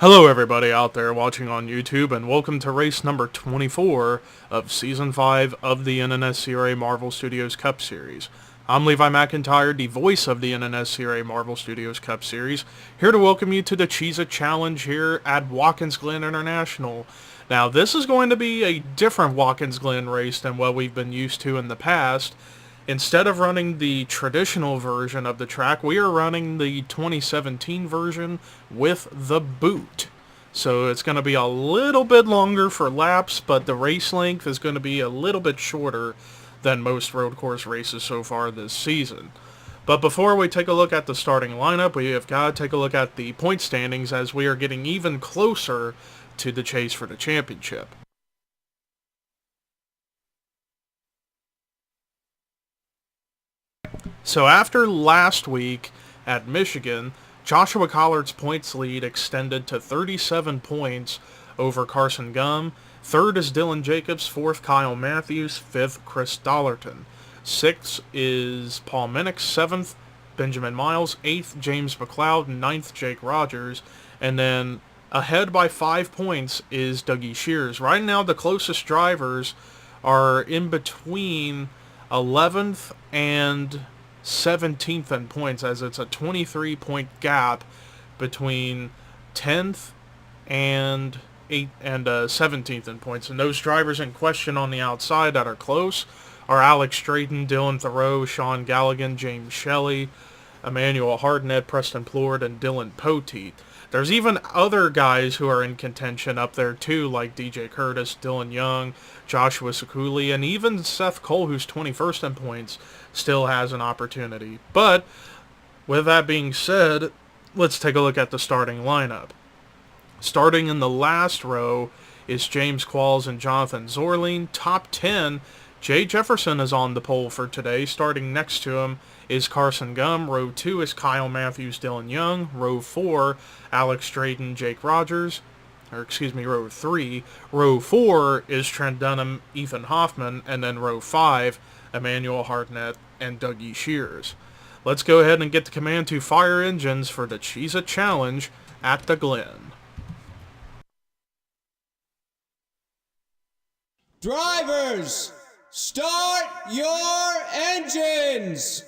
Hello everybody out there watching on YouTube, and welcome to race number 24 of Season 5 of the NNSCRA Marvel Studios Cup Series. I'm Levi McIntyre, the voice of the NNSCRA Marvel Studios Cup Series, here to welcome you to the Cheez-It Challenge here at Watkins Glen International. Now, this is going to be a different Watkins Glen race than what we've been used to in the past. Instead of running the traditional version of the track, we are running the 2017 version with the boot. So it's going to be a little bit longer for laps, but the race length is going to be a little bit shorter than most road course races so far this season. But before we take a look at the starting lineup, we have got to take a look at the point standings as we are getting even closer to the chase for the championship. So after last week at Michigan, Joshua Collard's points lead extended to 37 points over Carson Gum. Third is Dylan Jacobs, fourth Kyle Matthews, fifth Chris Dollarton. Sixth is Paul Minnick, seventh Benjamin Miles, eighth James McLeod, ninth Jake Rogers, and then ahead by 5 points is Dougie Shears. Right now the closest drivers are in between 11th and 17th in points, as it's a 23-point gap between 10th and 17th in points. And those drivers in question on the outside that are close are Alex Strayton, Dylan Thoreau, Sean Galligan, James Shelley, Emmanuel Hardnett, Preston Plord, and Dylan Poteet. There's even other guys who are in contention up there too, like DJ Curtis, Dylan Young, Joshua Sekuli, and even Seth Cole, who's 21st in points, still has an opportunity. But with that being said, let's take a look at the starting lineup. Starting in the last row is James Qualls and Jonathan Zorline. Top 10, Jay Jefferson is on the pole for today. Starting next to him is Carson Gum. Row 2 is Kyle Matthews, Dylan Young. Row 4, Alex Strayton, Jake Rogers. Row 3. Row 4 is Trent Dunham, Ethan Hoffman. And then row 5, Emmanuel Hardnett and Dougie Shears. Let's go ahead and get the command to fire engines for the Cheez-It Challenge at the Glen. Drivers, start your engines!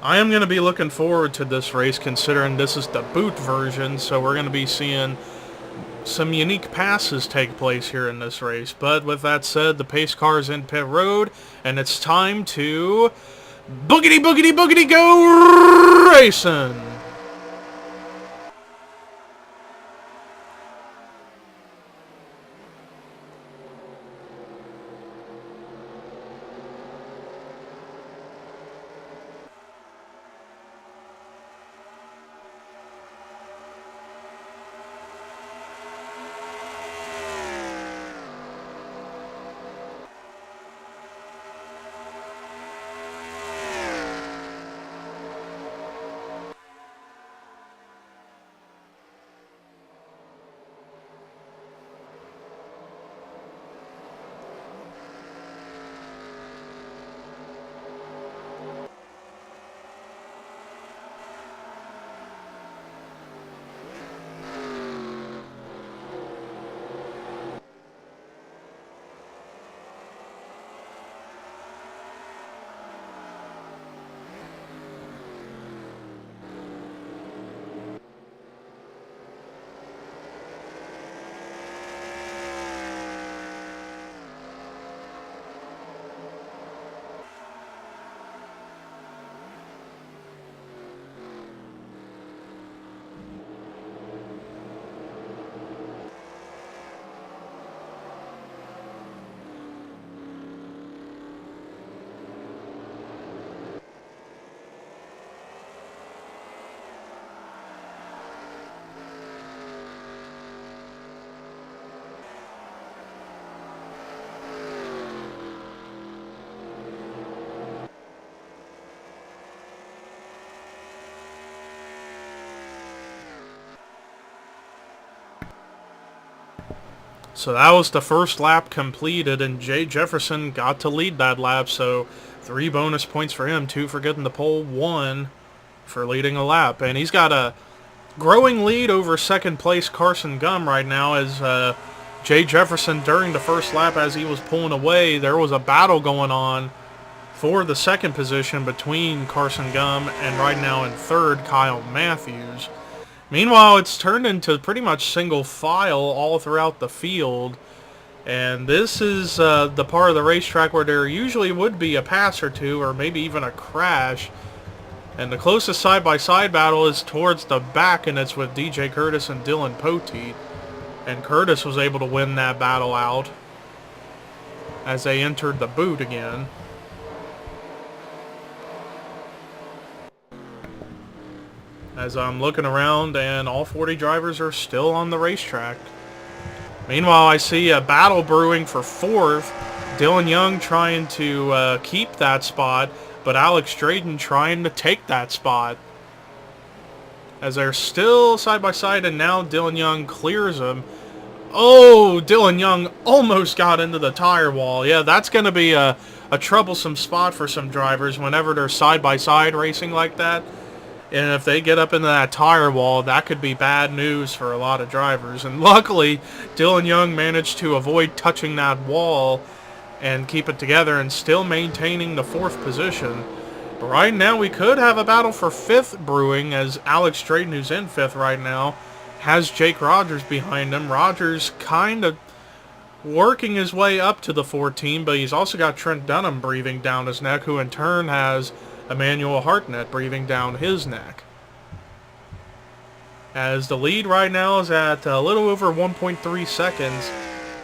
I am going to be looking forward to this race, considering this is the boot version, so we're going to be seeing some unique passes take place here in this race. But with that said, the pace car is in pit road, and it's time to boogity boogity boogity go racing! So that was the first lap completed, and Jay Jefferson got to lead that lap, so 3 bonus points for him, 2 for getting the pole, 1 for leading a lap. And he's got a growing lead over second place Carson Gum right now, as Jay Jefferson, during the first lap as he was pulling away, there was a battle going on for the second position between Carson Gum and right now in third Kyle Matthews. Meanwhile, it's turned into pretty much single file all throughout the field. And this is the part of the racetrack where there usually would be a pass or two, or maybe even a crash. And the closest side-by-side battle is towards the back, and it's with DJ Curtis and Dylan Poteet. And Curtis was able to win that battle out as they entered the boot again. As I'm looking around, and all 40 drivers are still on the racetrack. Meanwhile, I see a battle brewing for fourth. Dylan Young trying to keep that spot, but Alex Drayton trying to take that spot. As they're still side by side, and now Dylan Young clears him. Oh, Dylan Young almost got into the tire wall. Yeah, that's going to be a troublesome spot for some drivers whenever they're side by side racing like that. And if they get up into that tire wall, that could be bad news for a lot of drivers. And luckily, Dylan Young managed to avoid touching that wall and keep it together and still maintaining the fourth position. But right now, we could have a battle for fifth brewing, as Alex Drayton, who's in fifth right now, has Jake Rogers behind him. Rogers kind of working his way up to the 14, but he's also got Trent Dunham breathing down his neck, who in turn has Emmanuel Hartnett breathing down his neck. As the lead right now is at a little over 1.3 seconds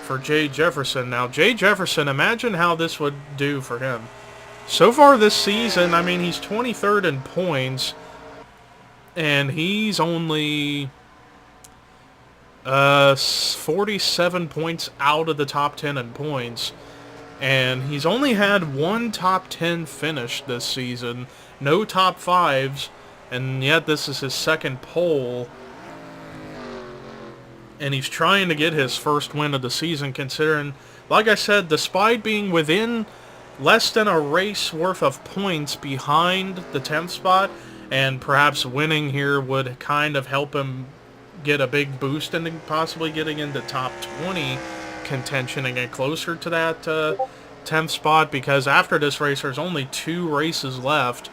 for Jay Jefferson. Now, Jay Jefferson, imagine how this would do for him. So far this season, I mean, he's 23rd in points, and he's only 47 points out of the top 10 in points. And he's only had one top 10 finish this season, no top 5s, and yet this is his second pole. And he's trying to get his first win of the season, considering, like I said, despite being within less than a race worth of points behind the 10th spot, and perhaps winning here would kind of help him get a big boost into possibly getting into top 20 contention and get closer to that 10th spot, because after this race there's only 2 races left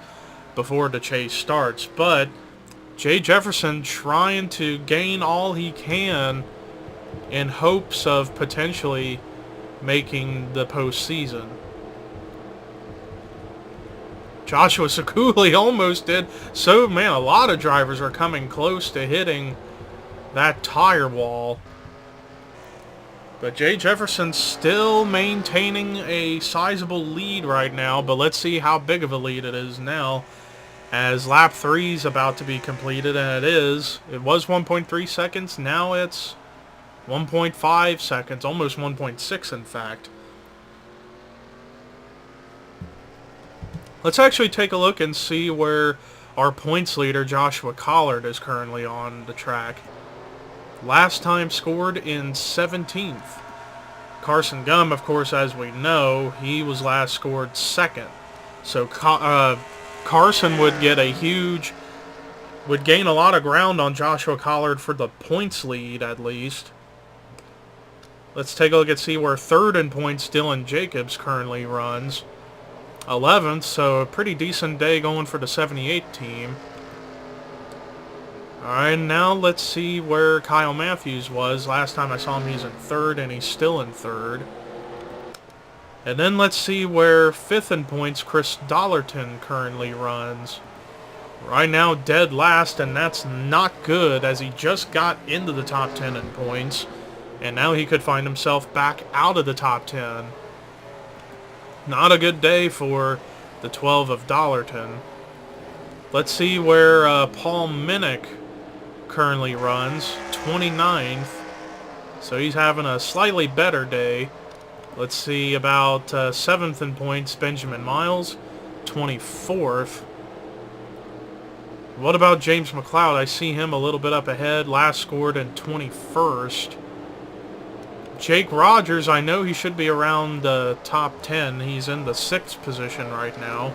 before the chase starts. But Jay Jefferson trying to gain all he can in hopes of potentially making the postseason. Joshua Sekuli almost did. So, man, a lot of drivers are coming close to hitting that tire wall. But Jay Jefferson's still maintaining a sizable lead right now, but let's see how big of a lead it is now, as lap 3 is about to be completed, and it is. It was 1.3 seconds, now it's 1.5 seconds, almost 1.6 in fact. Let's actually take a look and see where our points leader, Joshua Collard, is currently on the track. Last time scored in 17th. Carson Gum, of course, as we know, he was last scored second. So Carson would get would gain a lot of ground on Joshua Collard for the points lead, at least. Let's take a look and see where third in points Dylan Jacobs currently runs. 11th, so a pretty decent day going for the 78 team. Alright, now let's see where Kyle Matthews was. Last time I saw him, he's in third, and he's still in third. And then let's see where fifth in points Chris Dollarton currently runs. Right now, dead last, and that's not good, as he just got into the top 10 in points. And now he could find himself back out of the top 10. Not a good day for the 12 of Dollarton. Let's see where Paul Minnick currently runs, 29th. So he's having a slightly better day. Let's see about 7th in points, Benjamin Miles, 24th. What about James McLeod? I see him a little bit up ahead. Last scored in 21st. Jake Rogers, I know he should be around the top 10. He's in the 6th position right now.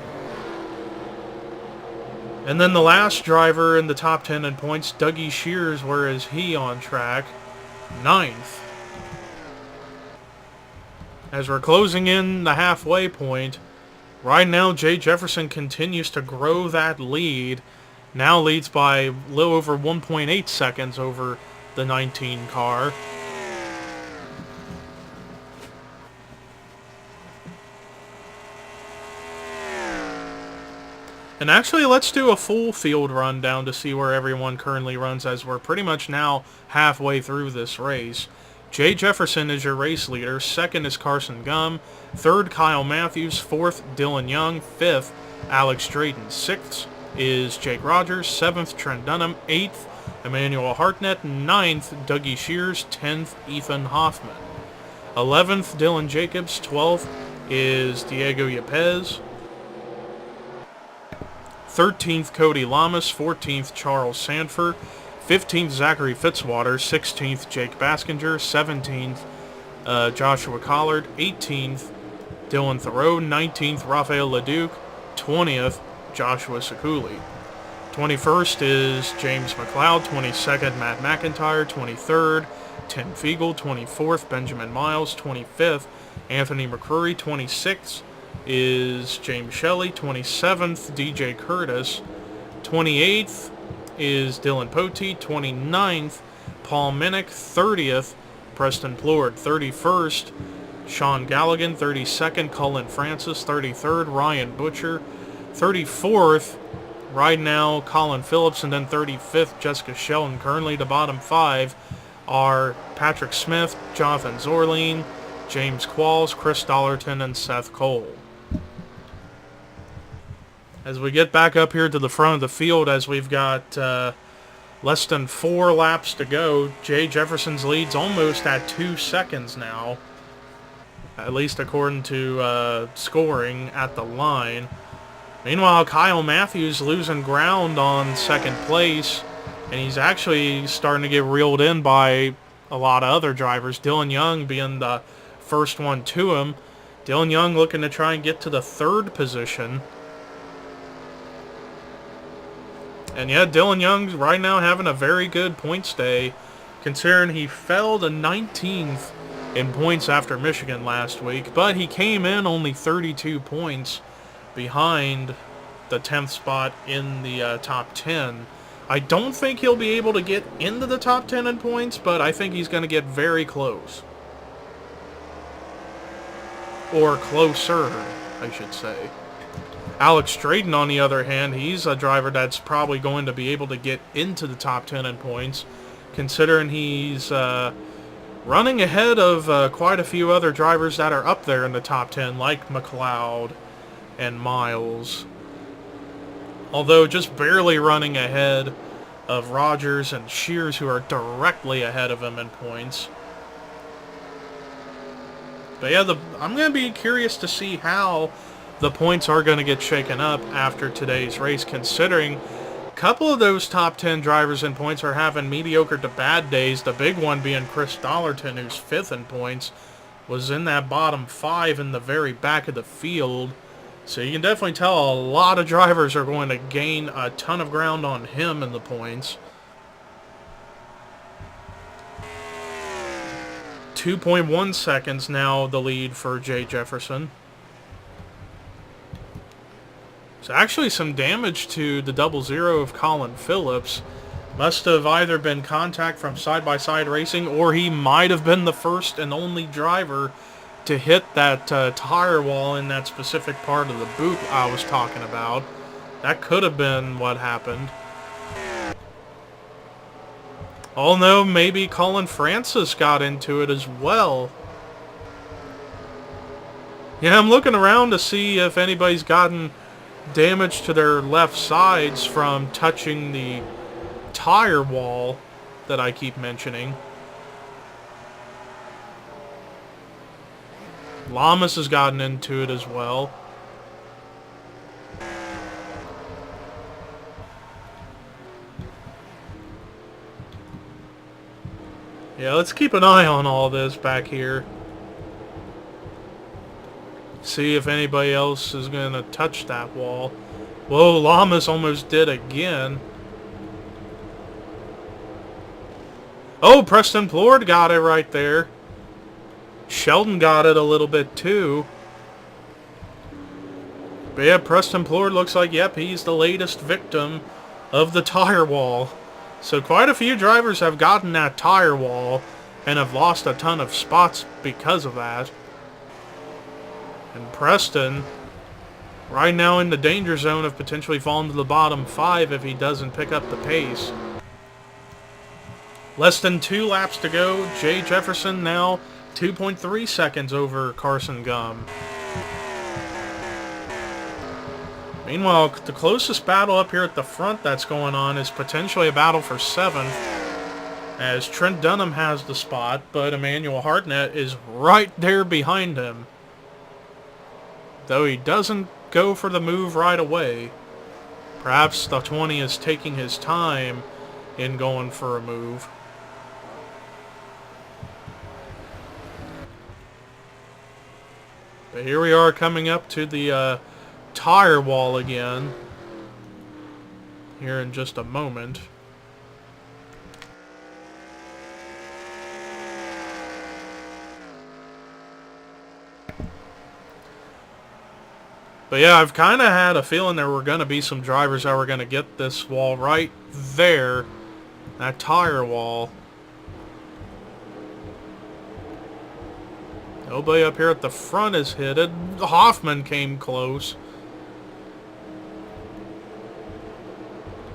And then the last driver in the top 10 in points, Dougie Shears, where is he on track? 9th. As we're closing in the halfway point, right now Jay Jefferson continues to grow that lead. Now leads by a little over 1.8 seconds over the 19 car. And actually, let's do a full field rundown to see where everyone currently runs, as we're pretty much now halfway through this race. Jay Jefferson is your race leader. 2nd is Carson Gum. 3rd, Kyle Matthews. 4th, Dylan Young. 5th, Alex Drayton. 6th is Jake Rogers. 7th, Trent Dunham. 8th, Emmanuel Hartnett. 9th, Dougie Shears. 10th, Ethan Hoffman. 11th, Dylan Jacobs. 12th is Diego Yepes. 13th, Cody Lamas. 14th, Charles Sanford. 15th, Zachary Fitzwater. 16th, Jake Baskinger. 17th, Joshua Collard. 18th, Dylan Thoreau. 19th, Rafael Leduc. 20th, Joshua Sekuli. 21st is James McLeod. 22nd, Matt McIntyre. 23rd, Tim Fiegel. 24th, Benjamin Miles. 25th, Anthony McCrory. 26th is James Shelley. 27th, DJ Curtis. 28th is Dylan Poteet. 29th, Paul Minnick. 30th, Preston Plord. 31st, Sean Galligan. 32nd, Cullen Francis. 33rd, Ryan Butcher. 34th, right now, Colin Phillips. And then 35th, Jessica Shelton. Currently the bottom 5 are Patrick Smith, Jonathan Zorline, James Qualls, Chris Dollerton, and Seth Cole. As we get back up here to the front of the field, as we've got less than 4 laps to go, Jay Jefferson's lead's almost at 2 seconds now, at least according to scoring at the line. Meanwhile, Kyle Matthews losing ground on 2nd place, and he's actually starting to get reeled in by a lot of other drivers, Dylan Young being the first one to him. Dylan Young looking to try and get to the 3rd position. And yeah, Dylan Young's right now having a very good points day, considering he fell to 19th in points after Michigan last week, but he came in only 32 points behind the 10th spot in the top 10. I don't think he'll be able to get into the top 10 in points, but I think he's going to get very close. Or closer, I should say. Alex Drayton, on the other hand, he's a driver that's probably going to be able to get into the top 10 in points, considering he's running ahead of quite a few other drivers that are up there in the top 10, like McLeod and Miles. Although just barely running ahead of Rogers and Shears, who are directly ahead of him in points. But yeah, I'm going to be curious to see how the points are going to get shaken up after today's race, considering a couple of those top 10 drivers in points are having mediocre to bad days. The big one being Chris Dollerton, who's 5th in points, was in that bottom 5 in the very back of the field. So you can definitely tell a lot of drivers are going to gain a ton of ground on him in the points. 2.1 seconds now the lead for Jay Jefferson. So actually some damage to the 00 of Colin Phillips. Must have either been contact from side-by-side racing, or he might have been the first and only driver to hit that tire wall in that specific part of the boot I was talking about. That could have been what happened. Oh no, maybe Colin Francis got into it as well. Yeah, I'm looking around to see if anybody's gotten damage to their left sides from touching the tire wall that I keep mentioning. Lamas has gotten into it as well. Yeah, let's keep an eye on all this back here. See if anybody else is going to touch that wall. Whoa, Lamas almost did again. Oh, Preston Plord got it right there. Sheldon got it a little bit too. But yeah, Preston Plord looks like, yep, he's the latest victim of the tire wall. So quite a few drivers have gotten that tire wall and have lost a ton of spots because of that. And Preston, right now in the danger zone of potentially falling to the bottom 5 if he doesn't pick up the pace. Less than 2 laps to go. Jay Jefferson now 2.3 seconds over Carson Gum. Meanwhile, the closest battle up here at the front that's going on is potentially a battle for 7th, as Trent Dunham has the spot, but Emmanuel Hartnett is right there behind him. Though he doesn't go for the move right away. Perhaps the 20 is taking his time in going for a move. But here we are coming up to the tire wall again here in just a moment. But yeah, I've kind of had a feeling there were going to be some drivers that were going to get this wall right there, that tire wall. Nobody up here at the front is hit it. Hoffman came close.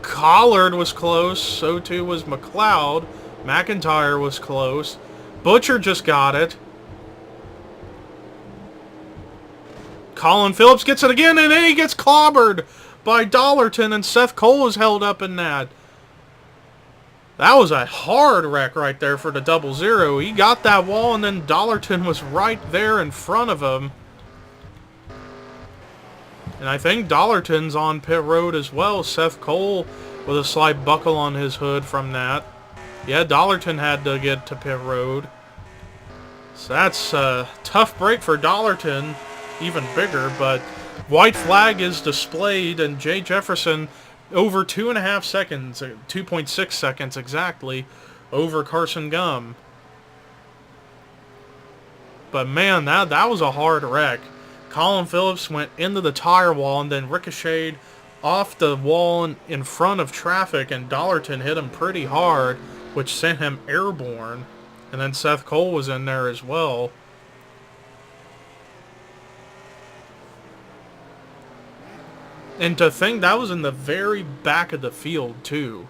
Collard was close. So too was McLeod. McIntyre was close. Butcher just got it. Colin Phillips gets it again, and then he gets clobbered by Dollarton, and Seth Cole is held up in that. That was a hard wreck right there for the 0-0. He got that wall, and then Dollarton was right there in front of him. And I think Dollarton's on pit road as well. Seth Cole with a slight buckle on his hood from that. Yeah, Dollarton had to get to pit road. So that's a tough break for Dollarton. Even bigger, but white flag is displayed, and Jay Jefferson over 2.5 seconds, 2.6 seconds exactly, over Carson Gum. But man, that was a hard wreck. Colin Phillips went into the tire wall and then ricocheted off the wall in front of traffic, and Dollarton hit him pretty hard, which sent him airborne. And then Seth Cole was in there as well. And to think that was in the very back of the field, too.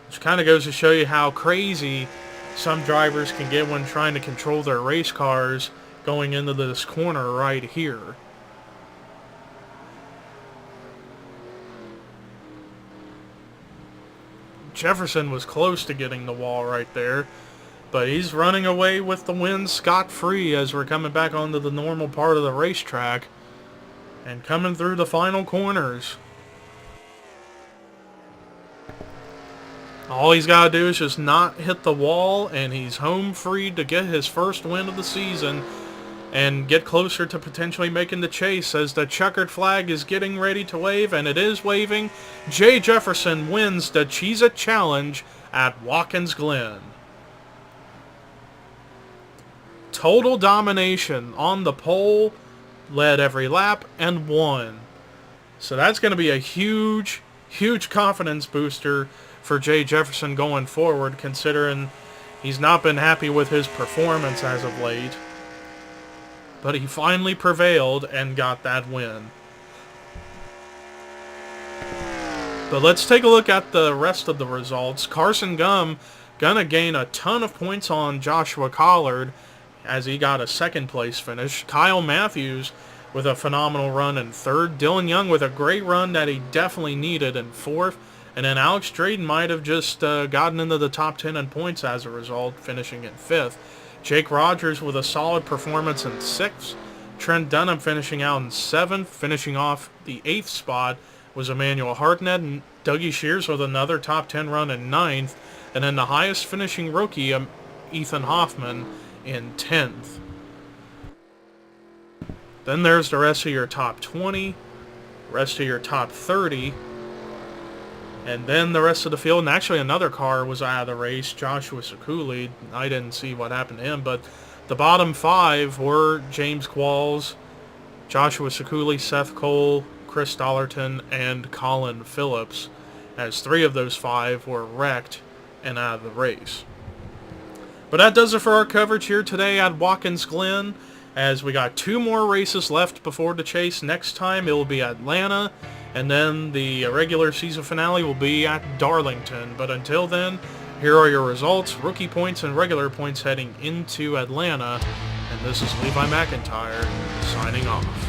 Which kind of goes to show you how crazy some drivers can get when trying to control their race cars going into this corner right here. Jefferson was close to getting the wall right there, but he's running away with the win scot-free as we're coming back onto the normal part of the racetrack. And coming through the final corners. All he's got to do is just not hit the wall, and he's home free to get his first win of the season and get closer to potentially making the chase as the checkered flag is getting ready to wave, and it is waving. Jay Jefferson wins the Cheez-It Challenge at Watkins Glen. Total domination on the pole. Led every lap and won. So that's going to be a huge, huge confidence booster for Jay Jefferson going forward, considering he's not been happy with his performance as of late. But he finally prevailed and got that win. But let's take a look at the rest of the results. Carson Gum going to gain a ton of points on Joshua Collard, as he got a second place finish. Kyle Matthews with a phenomenal run in third. Dylan Young with a great run that he definitely needed in fourth. And then Alex Drayden might have just gotten into the top 10 in points as a result, finishing in fifth. Jake Rogers with a solid performance in sixth. Trent Dunham finishing out in seventh, finishing off the 8th spot. was Emmanuel Hartnett, and Dougie Shears with another top 10 run in 9th, and then the highest finishing rookie, Ethan Hoffman, in 10th. Then there's the rest of your top 20, rest of your top 30, and then the rest of the field. And actually another car was out of the race, Joshua Sekuli. I didn't see what happened to him, but the bottom 5 were James Qualls, Joshua Sekuli, Seth Cole, Chris Dollarton, and Colin Phillips, as 3 of those 5 were wrecked and out of the race. But that does it for our coverage here today at Watkins Glen, as we got 2 more races left before the chase. Next time it will be Atlanta, and then the regular season finale will be at Darlington. But until then, here are your results, rookie points, and regular points heading into Atlanta. And this is Levi McIntyre signing off.